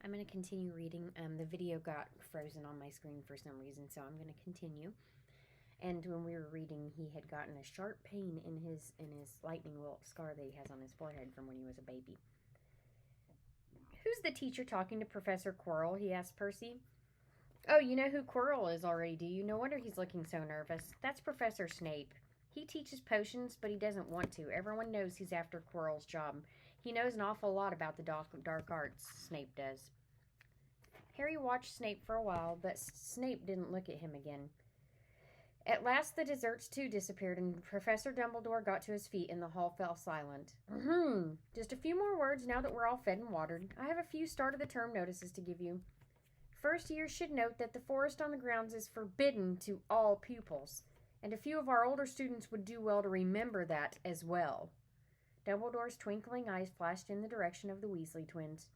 I'm going to continue reading. The video got frozen on my screen for some reason, so I'm going to continue. And when we were reading, he had gotten a sharp pain in his lightning bolt scar that he has on his forehead from when he was a baby. Who's the teacher talking to Professor Quirrell? He asked Percy. Oh, you know who Quirrell is already, do you? No wonder he's looking so nervous. That's Professor Snape. He teaches potions, but he doesn't want to. Everyone knows he's after Quirrell's job. He knows an awful lot about the dark arts, Snape does. Harry watched Snape for a while, but Snape didn't look at him again. At last the desserts too disappeared, and Professor Dumbledore got to his feet, and the hall fell silent. Just a few more words now that we're all fed and watered. I have a few start-of-the-term notices to give you. First years should note that the forest on the grounds is forbidden to all pupils, and a few of our older students would do well to remember that as well. Dumbledore's twinkling eyes flashed in the direction of the Weasley twins.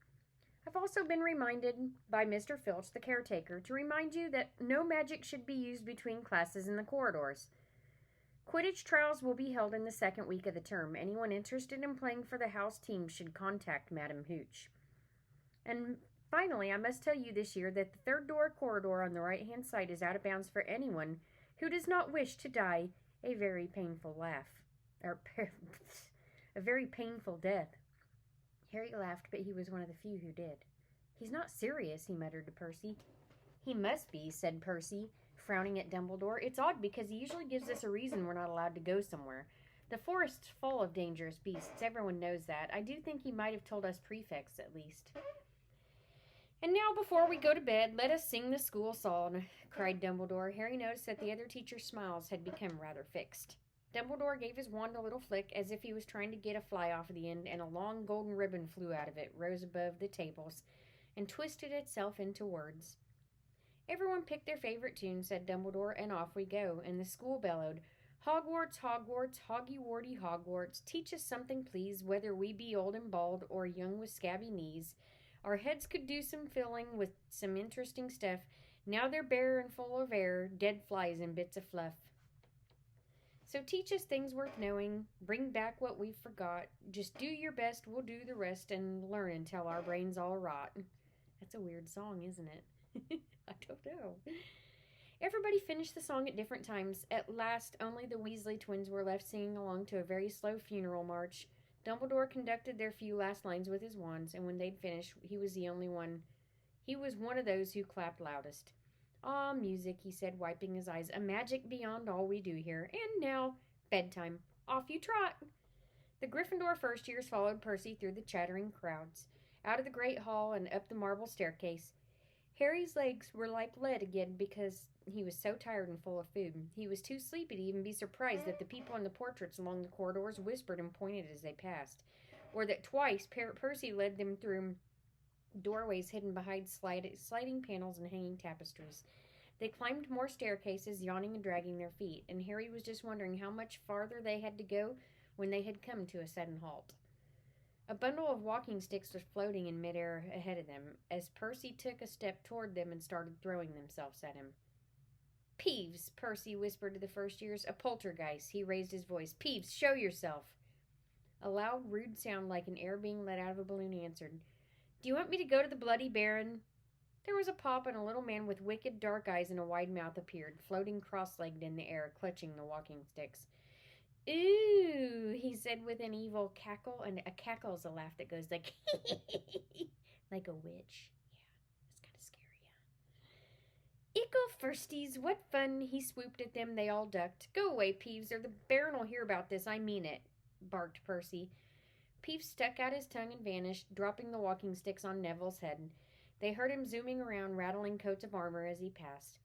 I've also been reminded by Mr. Filch, the caretaker, to remind you that no magic should be used between classes in the corridors. Quidditch trials will be held in the second week of the term. Anyone interested in playing for the house team should contact Madam Hooch. And finally, I must tell you this year that the third door corridor on the right-hand side is out of bounds for anyone who does not wish to die a very painful a very painful death. Harry laughed, but he was one of the few who did. He's not serious, he muttered to Percy. He must be, said Percy, frowning at Dumbledore. It's odd because he usually gives us a reason we're not allowed to go somewhere. The forest's full of dangerous beasts. Everyone knows that. I do think he might have told us prefects, at least. And now, before we go to bed, let us sing the school song, cried Dumbledore. Harry noticed that the other teacher's smiles had become rather fixed. Dumbledore gave his wand a little flick as if he was trying to get a fly off the end, and a long golden ribbon flew out of it, rose above the tables, and twisted itself into words. Everyone picked their favorite tune, said Dumbledore, and off we go, and the school bellowed, Hogwarts, Hogwarts, Hoggy-Warty Hogwarts, teach us something, please, whether we be old and bald or young with scabby knees. Our heads could do some filling with some interesting stuff. Now they're bare and full of air, dead flies and bits of fluff. So teach us things worth knowing, bring back what we've forgot. Just do your best, we'll do the rest, and learn until our brains all rot. That's a weird song, isn't it? I don't know. Everybody finished the song at different times. At last, only the Weasley twins were left singing along to a very slow funeral march. Dumbledore conducted their few last lines with his wands, and when they'd finished, he was the only one. He was one of those who clapped loudest. Ah, music, he said, wiping his eyes, a magic beyond all we do here. And now, bedtime. Off you trot. The Gryffindor first years followed Percy through the chattering crowds, out of the great hall and up the marble staircase. Harry's legs were like lead again because he was so tired and full of food. He was too sleepy to even be surprised that the people in the portraits along the corridors whispered and pointed as they passed, or that twice Percy led them through doorways hidden behind sliding panels and hanging tapestries. They climbed more staircases, yawning and dragging their feet, and Harry was just wondering how much farther they had to go when they had come to a sudden halt. A bundle of walking sticks was floating in midair ahead of them, as Percy took a step toward them and started throwing themselves at him. Peeves, Percy whispered to the first years. A poltergeist. He raised his voice. Peeves, show yourself. A loud, rude sound like an air being let out of a balloon answered. Do you want me to go to the Bloody Baron? There was a pop, and a little man with wicked dark eyes and a wide mouth appeared, floating cross-legged in the air, clutching the walking sticks. Ooh, he said with an evil cackle, and a cackle is a laugh that goes like, like a witch. Yeah, that's kind of scary, yeah. Ickle firsties, what fun, he swooped at them. They all ducked. Go away, Peeves, or the Baron will hear about this, I mean it, barked Percy. Peeves stuck out his tongue and vanished, dropping the walking sticks on Neville's head. They heard him zooming around, rattling coats of armor as he passed.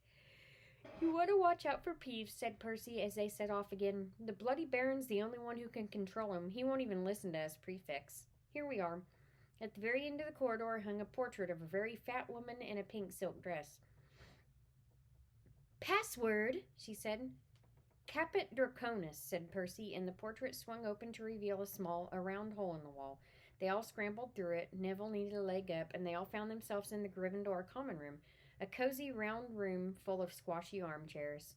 You want to watch out for Peeves, said Percy as they set off again. The Bloody Baron's the only one who can control him. He won't even listen to us prefects. Here we are. At the very end of the corridor hung a portrait of a very fat woman in a pink silk dress. Password, she said. Caput Draconis, said Percy, and the portrait swung open to reveal a round hole in the wall. They all scrambled through it. Neville needed a leg up, and they all found themselves in the Gryffindor common room, a cozy round room full of squashy armchairs.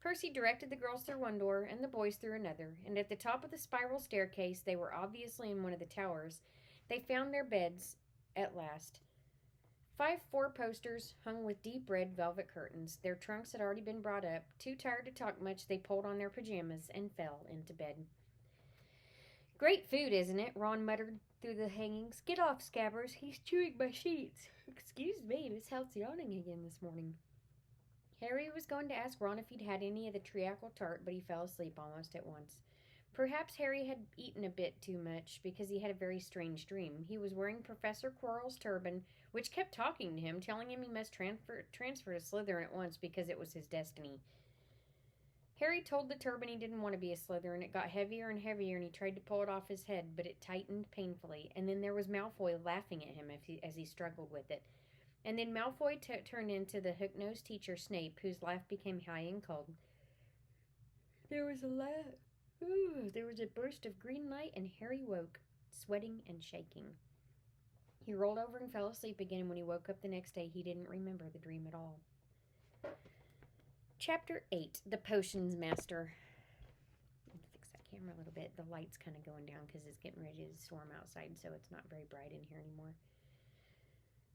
Percy directed the girls through one door and the boys through another, and at the top of the spiral staircase, they were obviously in one of the towers, they found their beds at last. 5 four-posters hung with deep red velvet curtains. Their trunks had already been brought up. Too tired to talk much, they pulled on their pajamas and fell into bed. Great food, isn't it? Ron muttered through the hangings. Get off, Scabbers. He's chewing my sheets. Excuse me, Miss Health's yawning again this morning. Harry was going to ask Ron if he'd had any of the treacle tart, but he fell asleep almost at once. Perhaps Harry had eaten a bit too much because he had a very strange dream. He was wearing Professor Quirrell's turban, which kept talking to him, telling him he must transfer to Slytherin at once because it was his destiny. Harry told the turban he didn't want to be a Slytherin. It got heavier and heavier, and he tried to pull it off his head, but it tightened painfully. And then there was Malfoy laughing at him as he struggled with it. And then Malfoy turned into the hook-nosed teacher Snape, whose laugh became high and cold. There was a burst of green light, and Harry woke, sweating and shaking. He rolled over and fell asleep again, and when he woke up the next day, he didn't remember the dream at all. Chapter 8, The Potions Master. Fix that camera a little bit. The light's kind of going down because it's getting ready to storm outside, so it's not very bright in here anymore.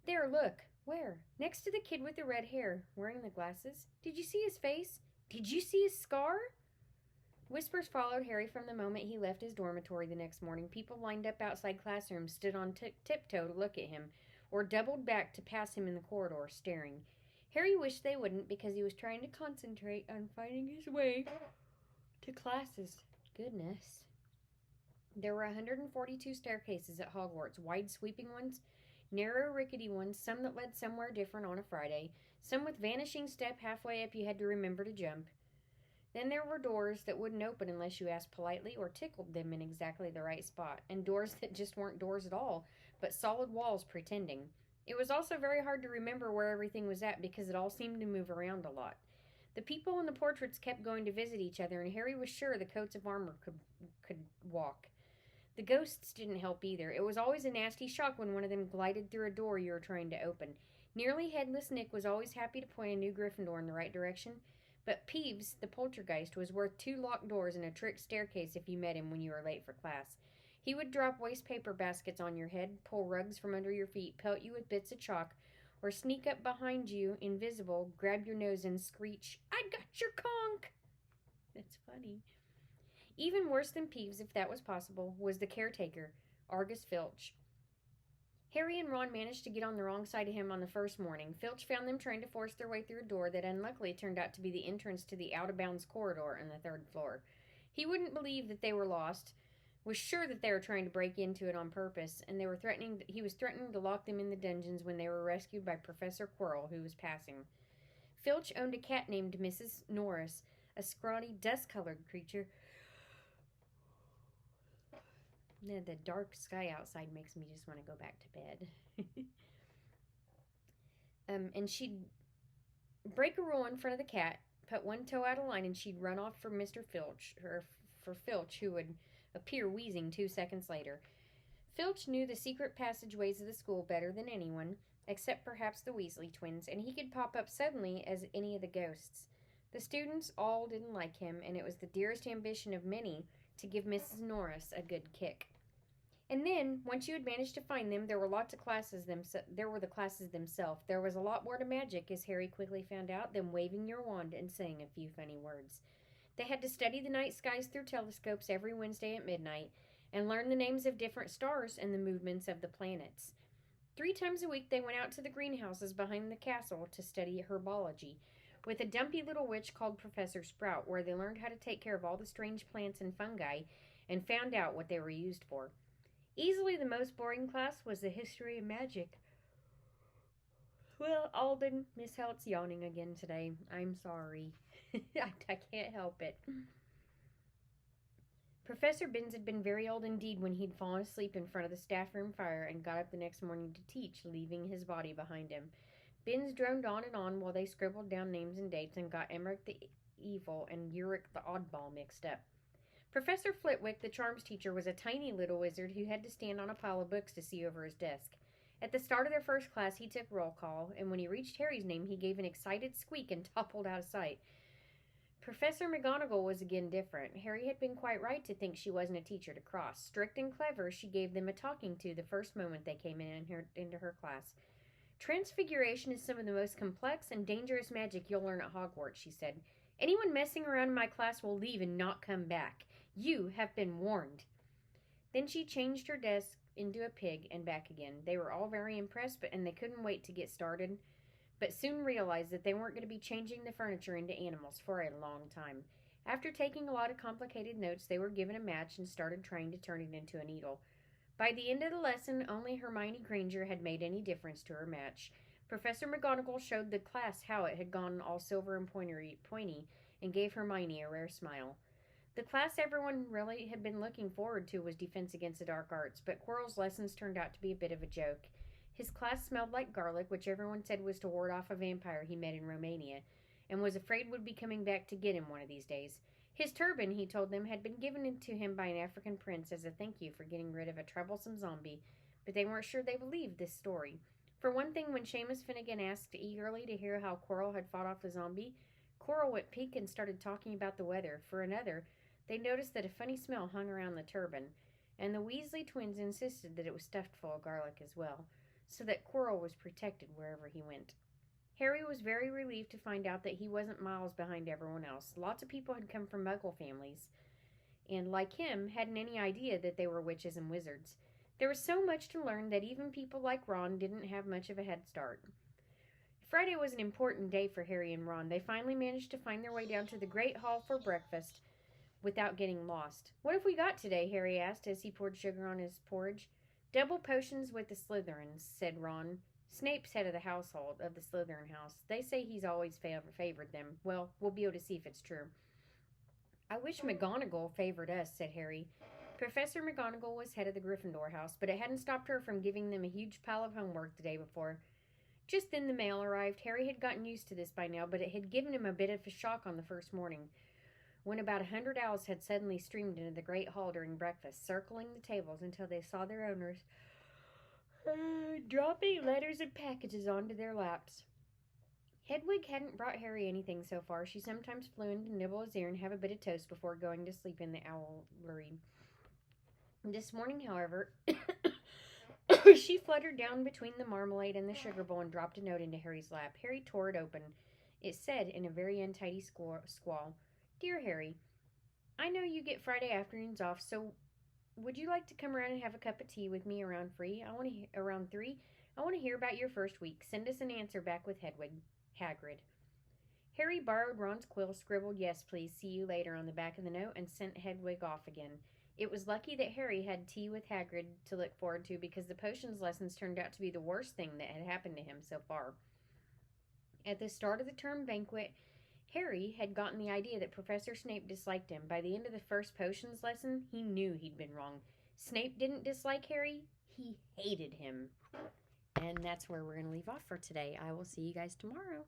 There, look. Where? Next to the kid with the red hair, wearing the glasses. Did you see his face? Did you see his scar? Whispers followed Harry from the moment he left his dormitory the next morning. People lined up outside classrooms, stood on tiptoe to look at him, or doubled back to pass him in the corridor, staring. Harry wished they wouldn't because he was trying to concentrate on finding his way to classes. Goodness. There were 142 staircases at Hogwarts, wide sweeping ones, narrow rickety ones, some that led somewhere different on a Friday, some with vanishing step halfway up you had to remember to jump. Then there were doors that wouldn't open unless you asked politely or tickled them in exactly the right spot, and doors that just weren't doors at all, but solid walls pretending. It was also very hard to remember where everything was at because it all seemed to move around a lot. The people in the portraits kept going to visit each other, and Harry was sure the coats of armor could walk. The ghosts didn't help either. It was always a nasty shock when one of them glided through a door you were trying to open. Nearly headless Nick was always happy to point a new Gryffindor in the right direction, but Peeves, the poltergeist, was worth 2 locked doors and a trick staircase if you met him when you were late for class. He would drop waste paper baskets on your head, pull rugs from under your feet, pelt you with bits of chalk, or sneak up behind you, invisible, grab your nose and screech, "I got your conch!" That's funny. Even worse than Peeves, if that was possible, was the caretaker, Argus Filch. Harry and Ron managed to get on the wrong side of him on the first morning. Filch found them trying to force their way through a door that unluckily turned out to be the entrance to the out-of-bounds corridor on the 3rd floor. He wouldn't believe that they were lost, was sure that they were trying to break into it on purpose, and he was threatening to lock them in the dungeons when they were rescued by Professor Quirrell, who was passing. Filch owned a cat named Mrs. Norris, a scrawny, dust-colored creature. The dark sky outside makes me just want to go back to bed. And she'd break a rule in front of the cat, put one toe out of line, and she'd run off for Mr. Filch, or for Filch, who would appear wheezing 2 seconds later. Filch knew the secret passageways of the school better than anyone, except perhaps the Weasley twins, and he could pop up suddenly as any of the ghosts. The students all didn't like him, and it was the dearest ambition of many to give Mrs. Norris a good kick. And then, once you had managed to find them, there were the classes themselves. There was a lot more to magic, as Harry quickly found out, than waving your wand and saying a few funny words. They had to study the night skies through telescopes every Wednesday at midnight, and learn the names of different stars and the movements of the planets. 3 times a week they went out to the greenhouses behind the castle to study herbology, with a dumpy little witch called Professor Sprout, where they learned how to take care of all the strange plants and fungi, and found out what they were used for. Easily the most boring class was the history of magic. Well, Alden, Miss Helt's yawning again today. I'm sorry. I can't help it. Professor Binns had been very old indeed when he'd fallen asleep in front of the staff room fire and got up the next morning to teach, leaving his body behind him. Binns droned on and on while they scribbled down names and dates and got Emmerich the Evil and Uric the Oddball mixed up. Professor Flitwick, the charms teacher, was a tiny little wizard who had to stand on a pile of books to see over his desk. At the start of their first class, he took roll call, and when he reached Harry's name, he gave an excited squeak and toppled out of sight. Professor McGonagall was again different. Harry had been quite right to think she wasn't a teacher to cross. Strict and clever, she gave them a talking to the first moment they came into her class. Transfiguration is some of the most complex and dangerous magic you'll learn at Hogwarts, she said. Anyone messing around in my class will leave and not come back. You have been warned. Then she changed her desk into a pig and back again. They were all very impressed, and they couldn't wait to get started, but soon realized that they weren't going to be changing the furniture into animals for a long time. After taking a lot of complicated notes, they were given a match and started trying to turn it into a needle. By the end of the lesson, only Hermione Granger had made any difference to her match. Professor McGonagall showed the class how it had gone all silver and pointy and gave Hermione a rare smile. The class everyone really had been looking forward to was Defense Against the Dark Arts, but Quirrell's lessons turned out to be a bit of a joke. His class smelled like garlic, which everyone said was to ward off a vampire he met in Romania, and was afraid would be coming back to get him one of these days. His turban, he told them, had been given to him by an African prince as a thank you for getting rid of a troublesome zombie, but they weren't sure they believed this story. For one thing, when Seamus Finnegan asked eagerly to hear how Quirrell had fought off the zombie, Quirrell went pink and started talking about the weather. For another, they noticed that a funny smell hung around the turban, and the Weasley twins insisted that it was stuffed full of garlic as well, so that Quirrell was protected wherever he went. Harry was very relieved to find out that he wasn't miles behind everyone else. Lots of people had come from Muggle families, and, like him, hadn't any idea that they were witches and wizards. There was so much to learn that even people like Ron didn't have much of a head start. Friday was an important day for Harry and Ron. They finally managed to find their way down to the Great Hall for breakfast without getting lost. "What have we got today?" Harry asked as he poured sugar on his porridge. "Double potions with the Slytherins," said Ron. "Snape's head of the household, of the Slytherin house. They say he's always favored them. Well, we'll be able to see if it's true." "I wish McGonagall favored us," said Harry. Professor McGonagall was head of the Gryffindor house, but it hadn't stopped her from giving them a huge pile of homework the day before. Just then the mail arrived. Harry had gotten used to this by now, but it had given him a bit of a shock on the first morning, when about 100 owls had suddenly streamed into the great hall during breakfast, circling the tables until they saw their owners dropping letters and packages onto their laps. Hedwig hadn't brought Harry anything so far. She sometimes flew in to nibble his ear and have a bit of toast before going to sleep in the owlery. This morning, however, she fluttered down between the marmalade and the sugar bowl and dropped a note into Harry's lap. Harry tore it open. It said in a very untidy squall, "Dear Harry, I know you get Friday afternoons off, so would you like to come around and have a cup of tea with me around 3? Around 3? I want to hear about your first week. Send us an answer back with Hedwig. Hagrid." Harry borrowed Ron's quill, scribbled "Yes, please, see you later" on the back of the note, and sent Hedwig off again. It was lucky that Harry had tea with Hagrid to look forward to, because the potions lessons turned out to be the worst thing that had happened to him so far. At the start of the term banquet, Harry had gotten the idea that Professor Snape disliked him. By the end of the first potions lesson, he knew he'd been wrong. Snape didn't dislike Harry, he hated him. And that's where we're going to leave off for today. I will see you guys tomorrow.